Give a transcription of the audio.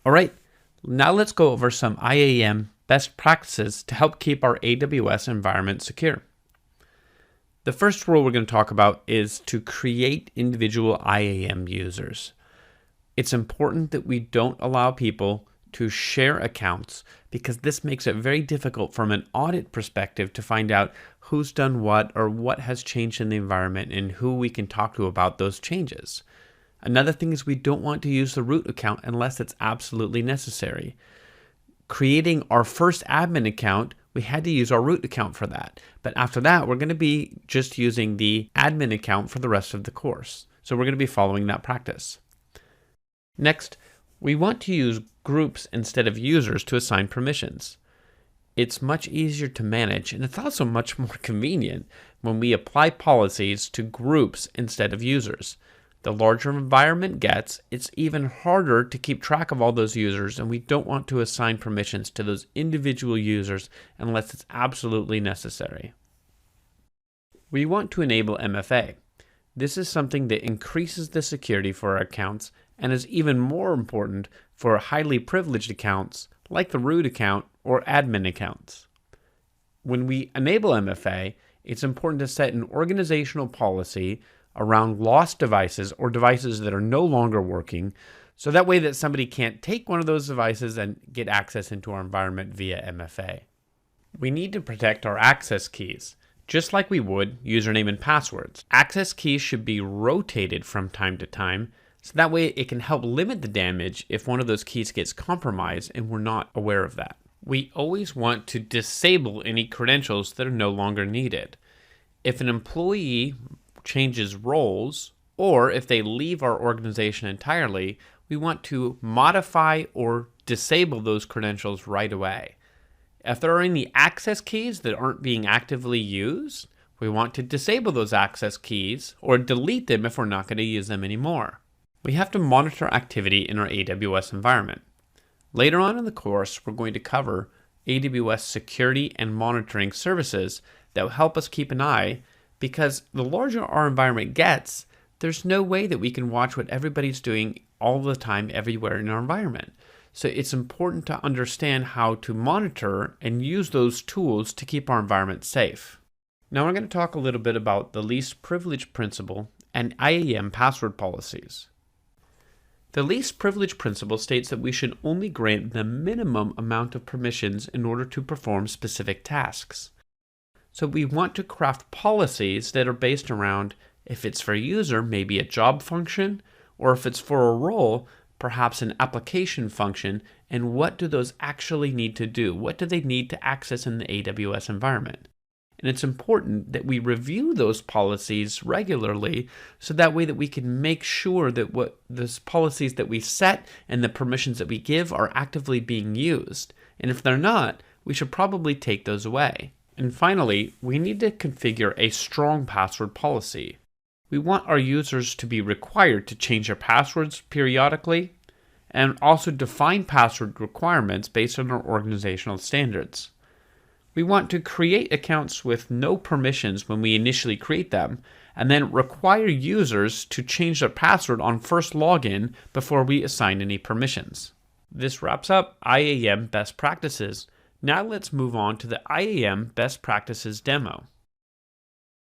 All right, now let's go over some IAM best practices to help keep our AWS environment secure. The first rule we're going to talk about is to create individual IAM users. It's important that we don't allow people to share accounts because this makes it very difficult from an audit perspective to find out who's done what or what has changed in the environment and who we can talk to about those changes. Another thing is we don't want to use the root account unless it's absolutely necessary. Creating our first admin account, we had to use our root account for that. But after that, we're going to be just using the admin account for the rest of the course. So we're going to be following that practice. Next, we want to use groups instead of users to assign permissions. It's much easier to manage, and it's also much more convenient when we apply policies to groups instead of users. The larger environment gets, it's even harder to keep track of all those users, and we don't want to assign permissions to those individual users unless it's absolutely necessary. We want to enable MFA. This is something that increases the security for our accounts and is even more important for highly privileged accounts like the root account or admin accounts. When we enable MFA, it's important to set an organizational policy around lost devices or devices that are no longer working, so that way that somebody can't take one of those devices and get access into our environment via MFA. We need to protect our access keys, just like we would username and passwords. Access keys should be rotated from time to time, so that way it can help limit the damage if one of those keys gets compromised and we're not aware of that. We always want to disable any credentials that are no longer needed. If an employee changes roles, or if they leave our organization entirely, we want to modify or disable those credentials right away. If there are any access keys that aren't being actively used, we want to disable those access keys or delete them if we're not going to use them anymore. We have to monitor activity in our AWS environment. Later on in the course, we're going to cover AWS security and monitoring services that will help us keep an eye, because the larger our environment gets, there's no way that we can watch what everybody's doing all the time everywhere in our environment. So it's important to understand how to monitor and use those tools to keep our environment safe. Now we're going to talk a little bit about the least privilege principle and IAM password policies. The least privilege principle states that we should only grant the minimum amount of permissions in order to perform specific tasks. So we want to craft policies that are based around, if it's for a user, maybe a job function, or if it's for a role, perhaps an application function, and what do those actually need to do? What do they need to access in the AWS environment? And it's important that we review those policies regularly so that way that we can make sure that what those policies that we set and the permissions that we give are actively being used. And if they're not, we should probably take those away. And finally, we need to configure a strong password policy. We want our users to be required to change their passwords periodically and also define password requirements based on our organizational standards. We want to create accounts with no permissions when we initially create them, and then require users to change their password on first login before we assign any permissions. This wraps up IAM Best Practices. Now let's move on to the IAM Best Practices demo.